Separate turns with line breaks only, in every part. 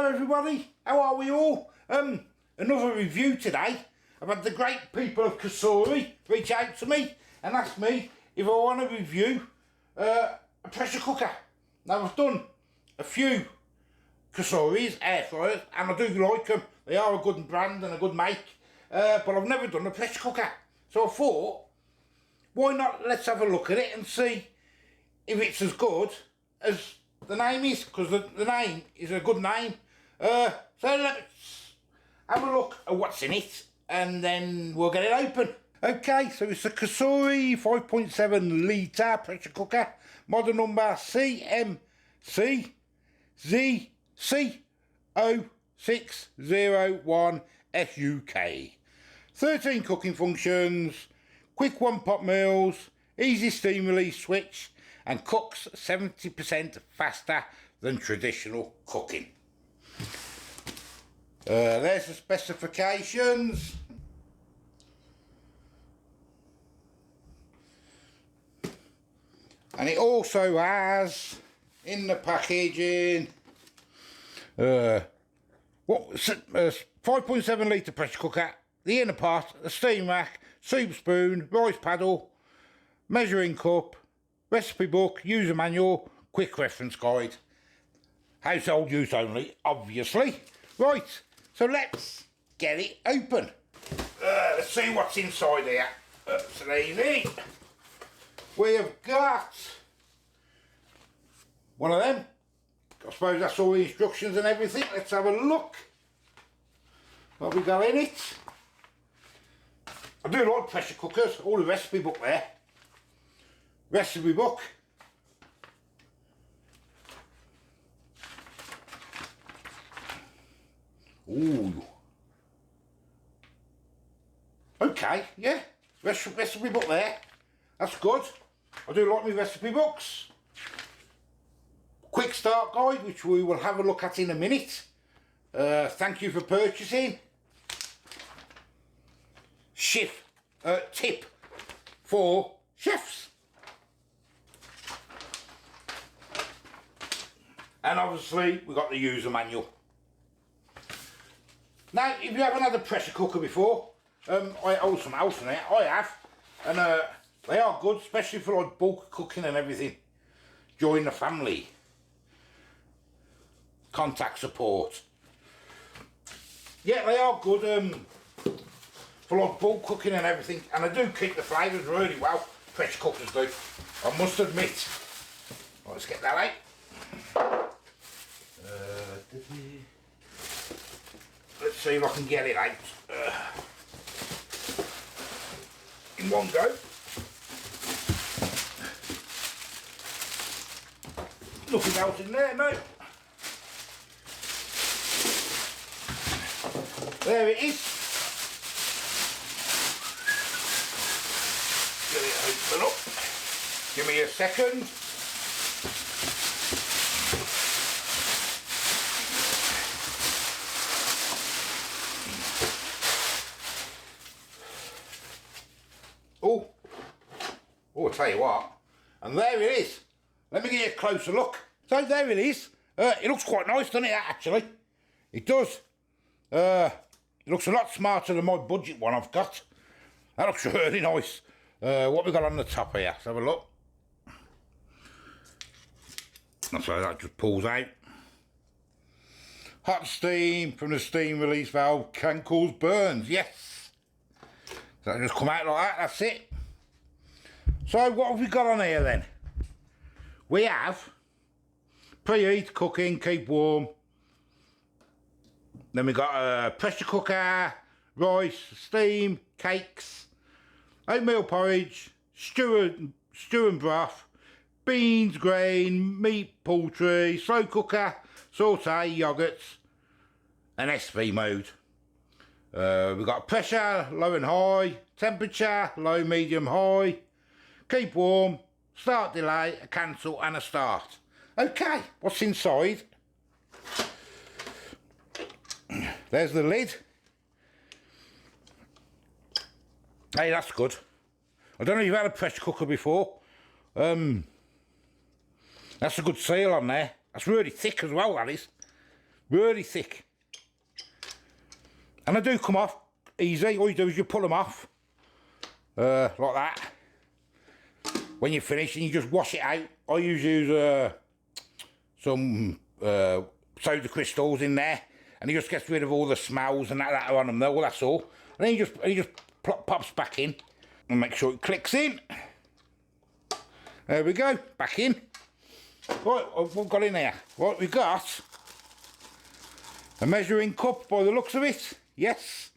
Hello everybody, how are we all? Another review today. I've had the great people of Cosori reach out to me and ask me if I want to review a pressure cooker. Now I've done a few Cosoris, air fryers, and I do like them. They are a good brand and a good make, but I've never done a pressure cooker. So I thought, why not let's have a look at it and see if it's as good as the name is, because the name is a good name. So let's have a look at what's in it and then we'll get it open. Okay, so it's a Cosori 5.7 litre pressure cooker, model number CMCZC0601 SUK. 13 cooking functions, quick one pot meals, easy steam release switch, and cooks 70% faster than traditional cooking. There's the specifications. And it also has in the packaging 5.7 litre pressure cooker, the inner part, a steam rack, soup spoon, rice paddle, measuring cup, recipe book, user manual, quick reference guide. Household use only, obviously. Right, so let's get it open. Let's see what's inside here. It's easy. We have got one of them. I suppose that's all the instructions and everything. Let's have a look what we got in it. I do like pressure cookers. All the recipe book there. Recipe book. Ooh. Okay, yeah. Recipe book there. That's good. I do like my recipe books. Quick start guide, which we will have a look at in a minute. Thank you for purchasing. Tip for chefs. And obviously we've got the user manual. Now, if you haven't had a pressure cooker before, I owe some else in it. I have, and they are good, especially for like bulk cooking and everything. Join the family. Contact support. Yeah, they are good for like bulk cooking and everything, and I do keep the flavours really well. Pressure cookers do, I must admit. Right, let's get that out. Let's see if I can get it out in one go. Nothing else in there, no. There it is. Get it open up. Give me a second. Oh, I'll tell you what, and there it is. Let me give you a closer look. So there it is. It looks quite nice, doesn't it, actually? It does. It looks a lot smarter than my budget one I've got. That looks really nice. What we got on the top here? Let's have a look. So that just pulls out. Hot steam from the steam release valve can cause burns. Yes. So that just come out like that. That's it. So what have we got on here then? We have preheat, cooking, keep warm. Then we got a pressure cooker, rice, steam, cakes, oatmeal porridge, stew and broth, beans, grain, meat, poultry, slow cooker, sauté, yogurts, and SV mode. We've got pressure, low and high, temperature, low, medium, high, keep warm, start delay, a cancel and a start. Okay, what's inside? There's the lid. Hey, that's good. I don't know if you've had a pressure cooker before. That's a good seal on there. That's really thick as well, that is. really thick. And they do come off easy. All you do is you pull them off, like that. When you finish, and you just wash it out. I usually use some soda crystals in there, and it just gets rid of all the smells and that are on them. Well, that's all. And then he just pops back in, and make sure it clicks in. There we go, back in. Right, what we've got in here? Right, we've got a measuring cup by the looks of it. Yes.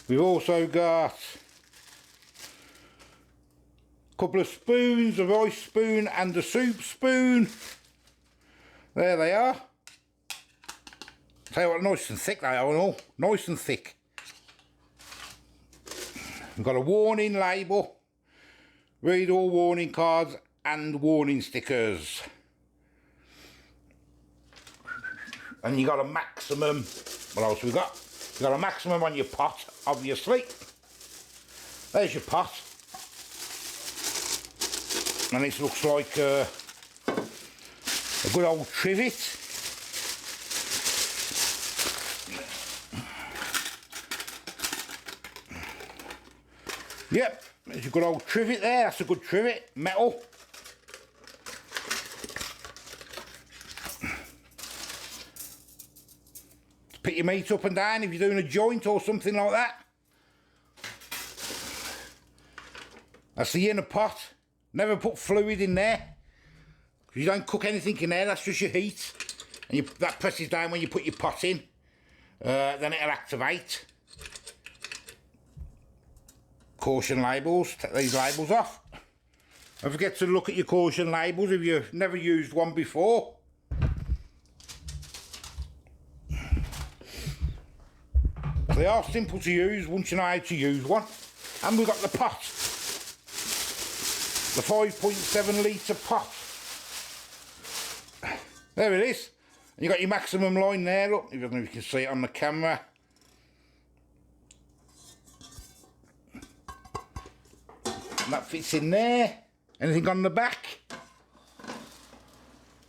We've also got a couple of spoons, a rice spoon and a soup spoon. There they are. Tell you what, nice and thick they are and all. Nice and thick. We've got a warning label. Read all warning cards and warning stickers. And you got a maximum, what else we got? You got a maximum on your pot, obviously. There's your pot. And this looks like a good old trivet. Yep, there's a good old trivet there. That's a good trivet, metal. Pick your meat up and down if you're doing a joint or something like that. That's the inner pot. Never put fluid in there. You don't cook anything in there, that's just your heat. And that presses down when you put your pot in. Then it'll activate. Caution labels, take these labels off. Don't forget to look at your caution labels if you've never used one before. They are simple to use once you know how to use one. And we've got the pot. The 5.7 litre pot. There it is. And you've got your maximum line there, look. I don't know if you can see it on the camera. And that fits in there. Anything on the back?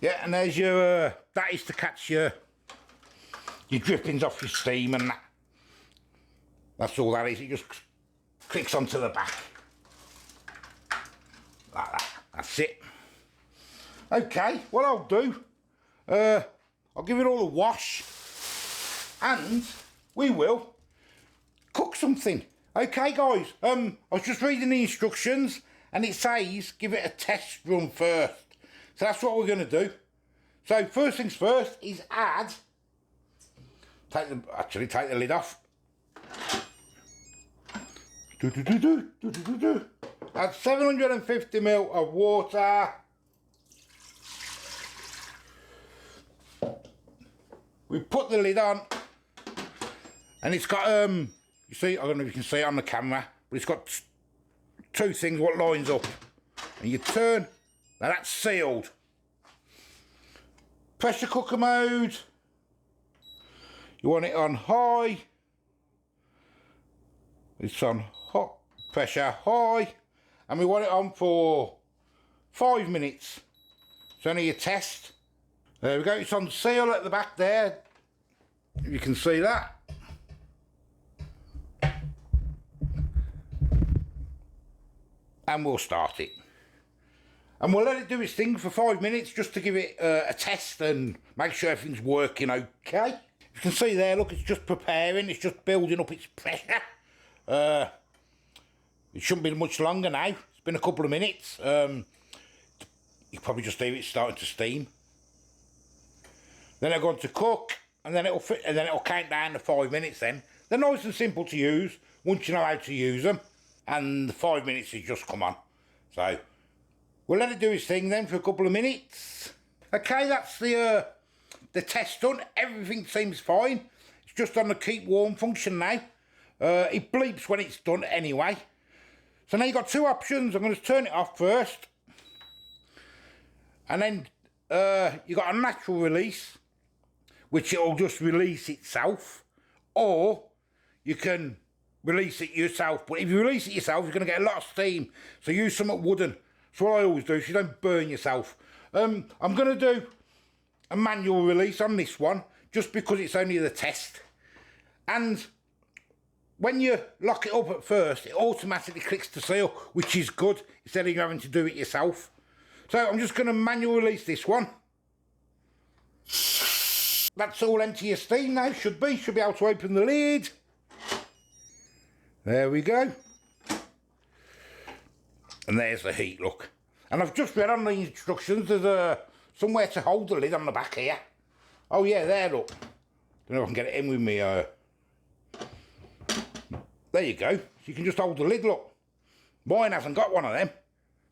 Yeah, and there's your, that is to catch your drippings off your steam and that. That's all that is, it just clicks onto the back. Like that, that's it. Okay, what I'll do, I'll give it all a wash and we will cook something. Okay guys, I was just reading the instructions and it says give it a test run first. So that's what we're going to do. So first things first is add, take the lid off. Add 750 ml of water. We put the lid on and it's got you see, I don't know if you can see it on the camera, but it's got two things what lines up and you turn. Now that's sealed. Pressure cooker mode, you want it on high. It's on hot pressure high and we want it on for 5 minutes. It's only a test. There we go, it's on seal at the back there, if you can see that. And we'll start it. And we'll let it do its thing for 5 minutes just to give it a test and make sure everything's working okay. You can see there, look, it's just preparing, it's just building up its pressure. It shouldn't be much longer now. It's been a couple of minutes. You probably just leave it starting to steam. Then they're going to cook, and then it'll count down to 5 minutes. Then they're nice and simple to use once you know how to use them, and the 5 minutes is just come on. So we'll let it do its thing then for a couple of minutes. Okay, that's the test done. Everything seems fine. It's just on the keep warm function now. It bleeps when it's done anyway. So now you've got two options. I'm going to turn it off first. And then you've got a natural release, which it'll just release itself. Or you can release it yourself. But if you release it yourself, you're going to get a lot of steam. So use something wooden. That's what I always do, so you don't burn yourself. I'm going to do a manual release on this one, just because it's only the test. And when you lock it up at first, it automatically clicks to seal, which is good, instead of you having to do it yourself. So I'm just going to manual release this one. That's all empty of steam now, should be able to open the lid. There we go. And there's the heat, look. And I've just read on the instructions, there's somewhere to hold the lid on the back here. Oh yeah, there, look. Don't know if I can get it in with me. There you go. So you can just hold the lid, look. Mine hasn't got one of them.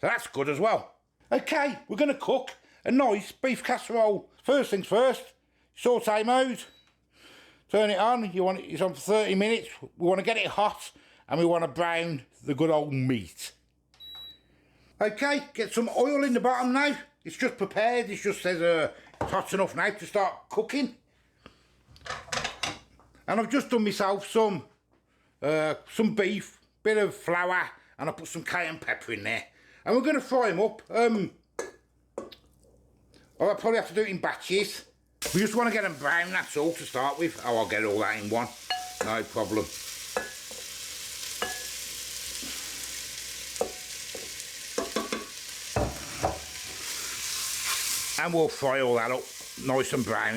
So that's good as well. Okay, we're going to cook a nice beef casserole. First things first, saute mode. Turn it on. It's on for 30 minutes. We want to get it hot and we want to brown the good old meat. Okay, get some oil in the bottom now. It's just prepared. It just says it's hot enough now to start cooking. And I've just done myself some beef, bit of flour, and I put some cayenne pepper in there. And we're going to fry them up. I'll probably have to do it in batches. We just want to get them brown, that's all, to start with. Oh, I'll get all that in one. No problem. And we'll fry all that up nice and brown.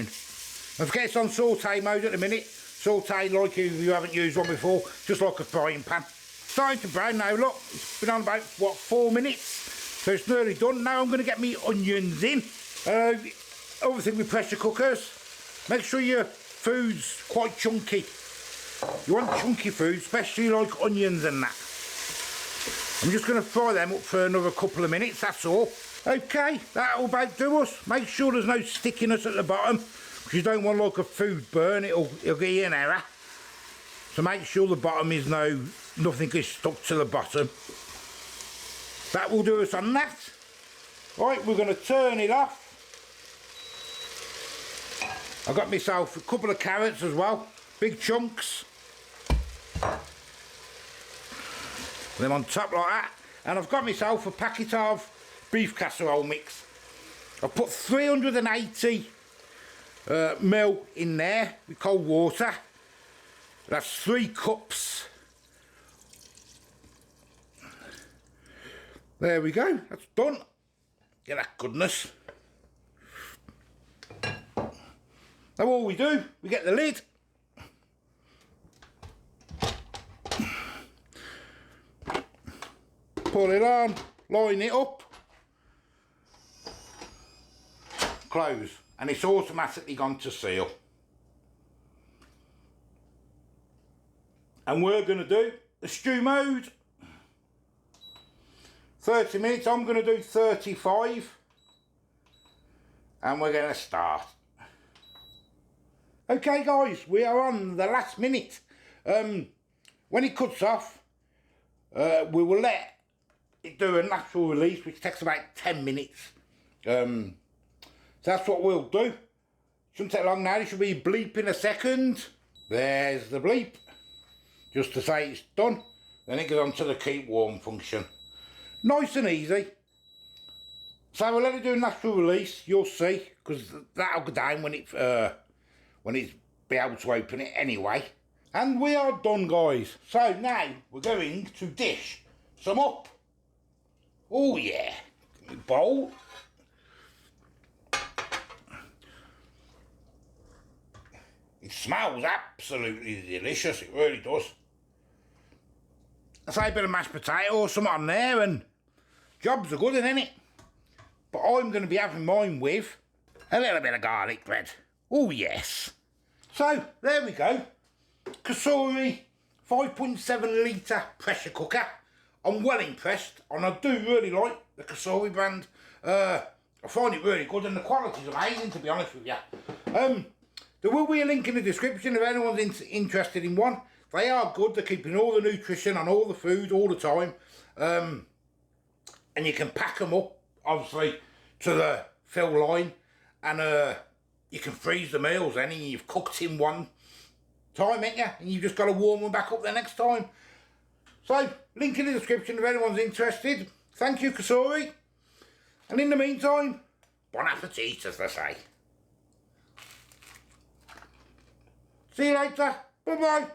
Don't forget it's on saute mode at the minute. Saute like if you haven't used one before, just like a frying pan. Starting to brown now, look. It's been on about, what, 4 minutes? So it's nearly done. Now I'm going to get me onions in. Other thing with pressure cookers, make sure your food's quite chunky. You want chunky food, especially like onions and that. I'm just going to fry them up for another couple of minutes, that's all. Okay, that'll about do us. Make sure there's no stickiness at the bottom, because you don't want like a food burn, it'll give you an error. So make sure the bottom is nothing is stuck to the bottom. That will do us on that. Right, we're going to turn it off. I've got myself a couple of carrots as well, big chunks. Them on top like that. And I've got myself a packet of beef casserole mix. I've put 380 ml in there with cold water. That's 3 cups. There we go, that's done. Get that goodness. Now all we do, we get the lid. Pull it on, line it up. Close, and it's automatically gone to seal. And we're going to do the stew mode. 30 minutes, I'm going to do 35. And we're going to start. Okay guys, we are on the last minute. When it cuts off, we will let it do a natural release, which takes about 10 minutes. So that's what we'll do. Shouldn't take long now, it should be bleep in a second. There's the bleep. Just to say it's done. Then it goes on to the keep warm function. Nice and easy. So we'll let it do a natural release, you'll see, because that'll go down when it's be able to open it anyway. And we are done, guys. So now we're going to dish some up. Oh yeah, bowl. It smells absolutely delicious, it really does. I say a bit of mashed potato or something on there and jobs are good, isn't it? But I'm going to be having mine with a little bit of garlic bread. Oh yes. So there we go. Cosori 5.7 litre pressure cooker. I'm well impressed and I do really like the Cosori brand. I find it really good and the quality's amazing, to be honest with you. There will be a link in the description if anyone's interested in one. They are good, they're keeping all the nutrition on all the food all the time. And you can pack them up, obviously, to the fill line. And you can freeze the meals then, and you've cooked in one time, ain't you? And you've just got to warm them back up the next time. So, link in the description if anyone's interested. Thank you, Cosori. And in the meantime, Bon appetit, as they say. See you later. Bye-bye.